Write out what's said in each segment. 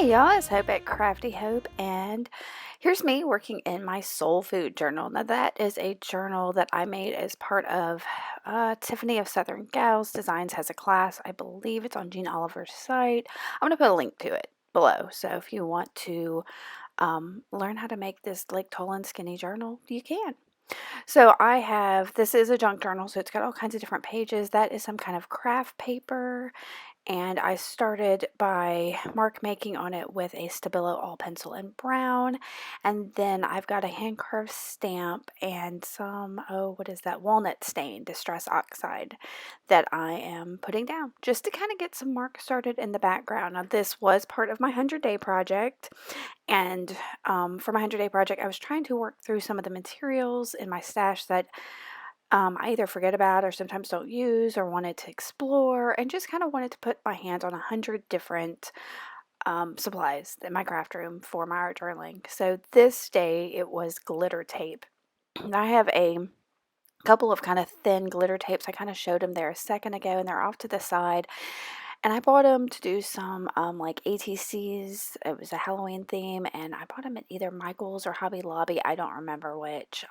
y'all, it's Hope at Crafty Hope, and here's me working in my soul food journal. Now, that is a journal that I made as part of Tiffany of Southern Gals Designs has a class. I believe it's on Jean Oliver's site. I'm going to put a link to it below, so if you want to learn how to make this like tall and skinny journal, you can. So this is a junk journal, so it's got all kinds of different pages. That is some kind of craft paper, and I started by mark making on it with a Stabilo all pencil in brown, and then I've got a hand carved stamp and some, oh, what is that, walnut stain distress oxide that I am putting down just to kind of get some mark started in the background. Now, this was part of my 100-day project, and for my 100-day project I was trying to work through some of the materials in my stash that I either forget about or sometimes don't use or wanted to explore, and just kind of wanted to put my hands on 100 different supplies in my craft room for my art journaling. So this day it was glitter tape. And I have a couple of kind of thin glitter tapes. I kind of showed them there a second ago, and they're off to the side. And I bought them to do some like ATCs. It was a Halloween theme, and I bought them at either Michael's or Hobby Lobby. I don't remember which.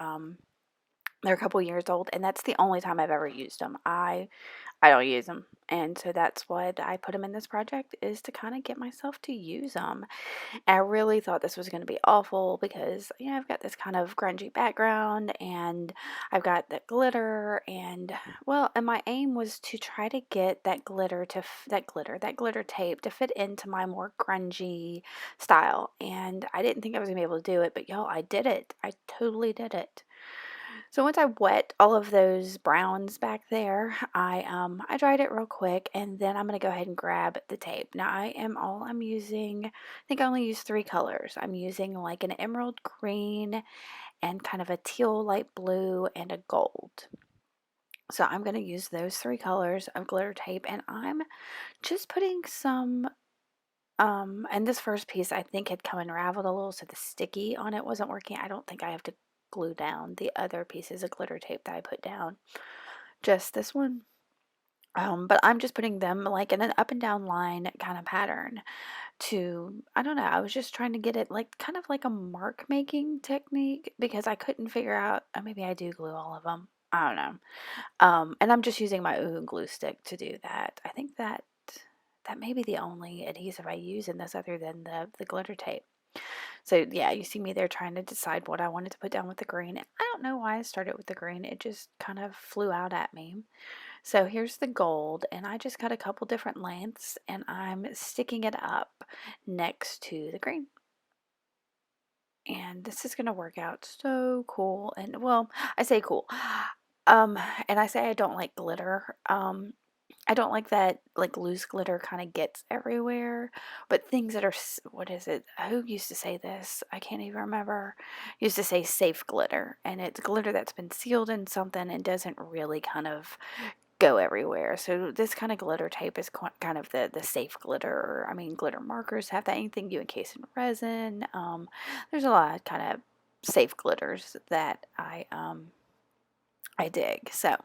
They're a couple years old, and that's the only time I've ever used them. I don't use them, and so that's what I put them in this project, is to kind of get myself to use them. And I really thought this was going to be awful because, I've got this kind of grungy background, and I've got that glitter, and well, and my aim was to try to get that that glitter tape to fit into my more grungy style. And I didn't think I was gonna be able to do it, but y'all, I did it. I totally did it. So once I wet all of those browns back there, I dried it real quick, and then I'm gonna go ahead and grab the tape. Now I'm using, I think I only use three colors. I'm using like an emerald green and kind of a teal light blue and a gold. So I'm gonna use those three colors of glitter tape, and I'm just putting some and this first piece I think had come unraveled a little, so the sticky on it wasn't working. I don't think I have to glue down the other pieces of glitter tape that I put down, just this one. But I'm just putting them like in an up and down line kind of pattern I don't know, I was just trying to get it like kind of like a mark making technique because I couldn't figure out, maybe I do glue all of them. I don't know. And I'm just using my Ooh glue stick to do that. I think that may be the only adhesive I use in this other than the glitter tape. So yeah, you see me there trying to decide what I wanted to put down with the green. I don't know why I started with the green. It just kind of flew out at me. So here's the gold, and I just got a couple different lengths, and I'm sticking it up next to the green. And this is going to work out so cool. And well, I say cool. Um, and I say I don't like glitter. I don't like that like loose glitter kind of gets everywhere, but things that are what is it? Who used to say this? I can't even remember. Used to say safe glitter, and it's glitter that's been sealed in something and doesn't really kind of go everywhere. So this kind of glitter tape is kind of the safe glitter. I mean, glitter markers have that. Anything you encase in resin. There's a lot of kind of safe glitters that I dig. So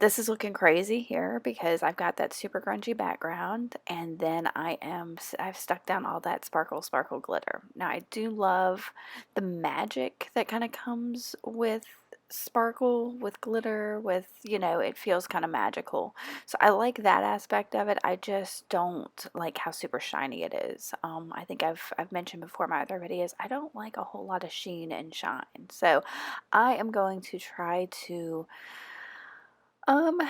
this is looking crazy here because I've got that super grungy background, and then I've stuck down all that sparkle glitter. Now I do love the magic that kind of comes with sparkle, with glitter, with, it feels kind of magical. So I like that aspect of it. I just don't like how super shiny it is. I think I've mentioned before in my other videos, I don't like a whole lot of sheen and shine. So I am going to try to um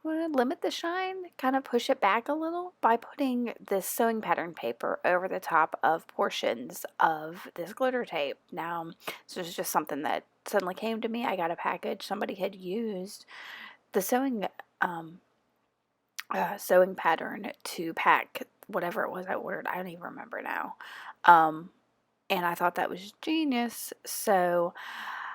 limit the shine, kind of push it back a little by putting this sewing pattern paper over the top of portions of this glitter tape. Now, this was just something that suddenly came to me. I got a package. Somebody had used the um, sewing pattern to pack whatever it was I ordered. I don't even remember now. Um, and I thought that was genius. So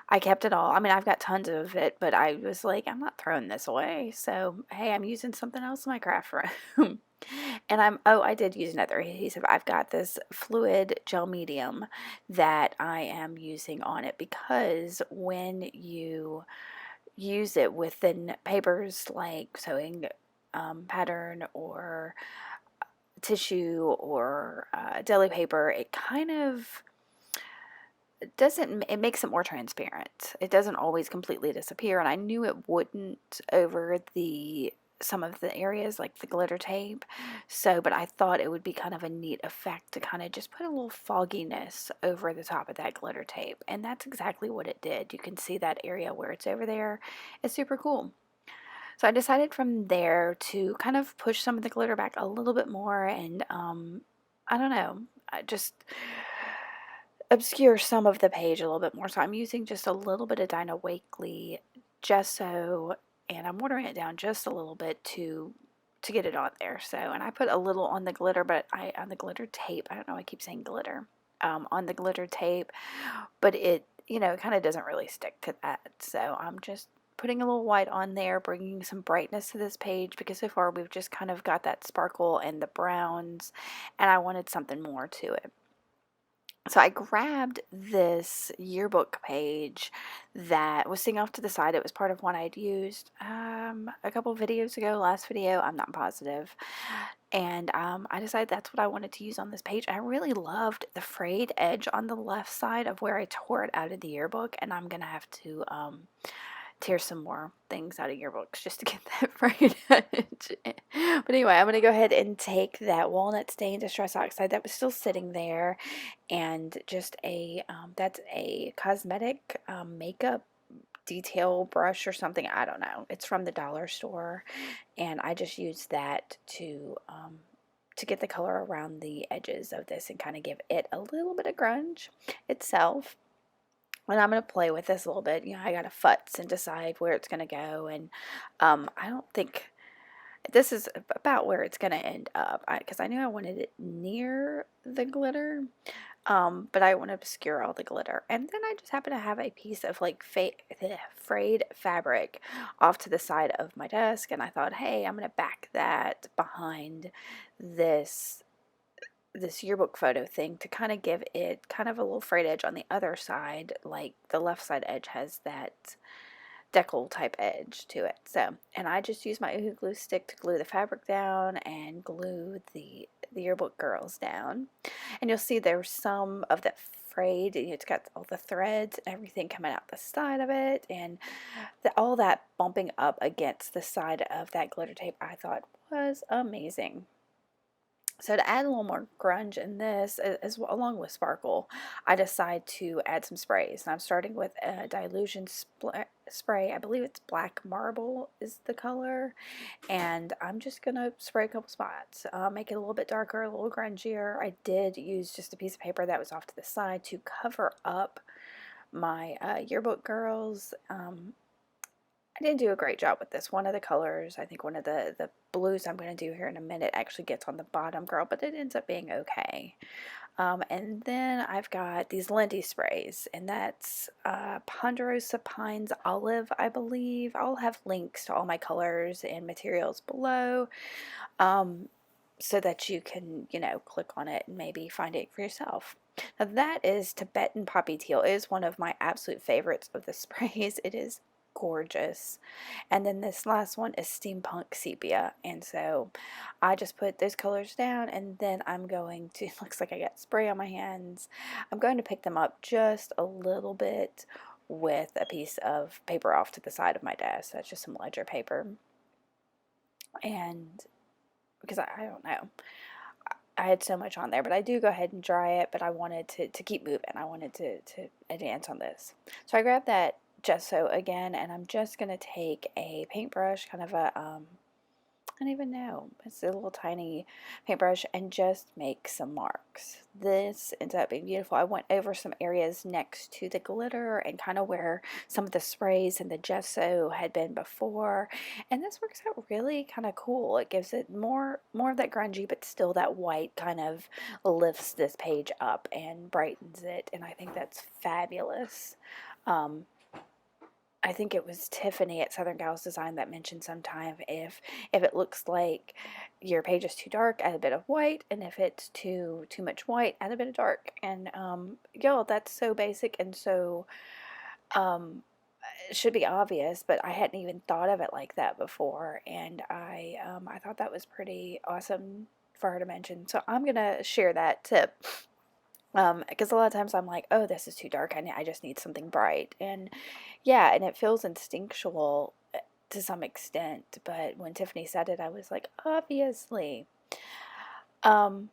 I kept it all. I mean, I've got tons of it, but I was like, I'm not throwing this away. So, hey, I'm using something else in my craft room. And I did use another adhesive. I've got this fluid gel medium that I am using on it because when you use it within papers like sewing pattern or tissue or deli paper, it kind of doesn't, it makes it more transparent. It doesn't always completely disappear, and I knew it wouldn't over the some of the areas like the glitter tape. So, but I thought it would be kind of a neat effect to kind of just put a little fogginess over the top of that glitter tape, and that's exactly what it did. You can see that area where it's over there. It's super cool. So I decided from there to kind of push some of the glitter back a little bit more, and I don't know, I just obscure some of the page a little bit more. So I'm using just a little bit of Dinah Wakely gesso, and I'm watering it down just a little bit to get it on there. So, and I put a little on the glitter, but I on the glitter tape. I don't know. I keep saying glitter. On the glitter tape, but it, you know, kind of doesn't really stick to that. So I'm just putting a little white on there, bringing some brightness to this page, because so far we've just kind of got that sparkle and the browns, and I wanted something more to it. So I grabbed this yearbook page that was sitting off to the side. It was part of one I'd used a couple videos ago, last video, I'm not positive. And I decided that's what I wanted to use on this page. I really loved the frayed edge on the left side of where I tore it out of the yearbook, and I'm going to have to tear some more things out of yearbooks just to get that frayed edge. But anyway, I'm going to go ahead and take that walnut stain distress oxide that was still sitting there, and just a that's a cosmetic makeup detail brush or something. I don't know. It's from the dollar store, and I just used that to get the color around the edges of this and kind of give it a little bit of grunge itself. And I'm going to play with this a little bit. You know, I got to futz and decide where it's going to go. And I don't think this is about where it's going to end up, because I knew I wanted it near the glitter, but I want to obscure all the glitter. And then I just happen to have a piece of like frayed fabric off to the side of my desk, and I thought, hey, I'm going to back that behind this yearbook photo thing to kind of give it kind of a little frayed edge on the other side, like the left side edge has that decal type edge to it. So, and I just use my Oohoo glue stick to glue the fabric down and glue the yearbook girls down. And you'll see there's some of that frayed, it's got all the threads and everything coming out the side of it, and all that bumping up against the side of that glitter tape I thought was amazing. So to add a little more grunge in this, as well, along with sparkle, I decide to add some sprays. And I'm starting with a dilution spray. I believe it's black marble is the color. And I'm just going to spray a couple spots, make it a little bit darker, a little grungier. I did use just a piece of paper that was off to the side to cover up my yearbook girls. I didn't do a great job with this. One of the colors, I think one of the blues I'm going to do here in a minute actually gets on the bottom girl, but it ends up being okay. And then I've got these Lindy sprays, and that's Ponderosa Pines Olive, I believe. I'll have links to all my colors and materials below, so that you can, you know, click on it and maybe find it for yourself. Now that is Tibetan Poppy Teal. It is one of my absolute favorites of the sprays. It is gorgeous. And then this last one is Steampunk Sepia, and so I just put those colors down, and then I'm going to, looks like I got spray on my hands, I'm going to pick them up just a little bit with a piece of paper off to the side of my desk. That's just some ledger paper, and because I don't know, I had so much on there, but I do go ahead and dry it, but I wanted to keep moving. I wanted to advance on this. So I grabbed that gesso again, and I'm just going to take a paintbrush, kind of a, I don't even know, it's a little tiny paintbrush, and just make some marks. This ends up being beautiful. I went over some areas next to the glitter and kind of where some of the sprays and the gesso had been before, and this works out really kind of cool. It gives it more of that grungy, but still that white kind of lifts this page up and brightens it, and I think that's fabulous. I think it was Tiffany at Southern Gals Design that mentioned sometime, if it looks like your page is too dark, add a bit of white, and if it's too much white, add a bit of dark. And y'all, that's so basic and so it should be obvious, but I hadn't even thought of it like that before, and I thought that was pretty awesome for her to mention. So I'm gonna share that tip. Because a lot of times I'm like, oh, this is too dark. I just need something bright. And yeah, and it feels instinctual to some extent. But when Tiffany said it, I was like, obviously. Um,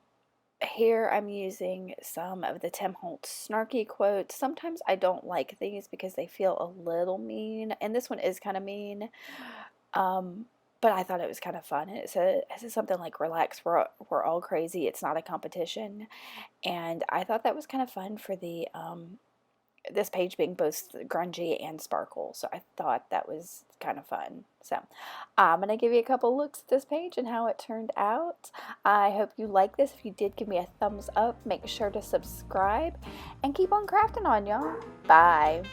Here I'm using some of the Tim Holtz snarky quotes. Sometimes I don't like these because they feel a little mean, and this one is kind of mean. Um, but I thought it was kind of fun. And it says something like, "Relax, we're all crazy. It's not a competition." And I thought that was kind of fun for the this page being both grungy and sparkle. So I thought that was kind of fun. So I'm going to give you a couple looks at this page and how it turned out. I hope you like this. If you did, give me a thumbs up. Make sure to subscribe and keep on crafting on, y'all. Bye.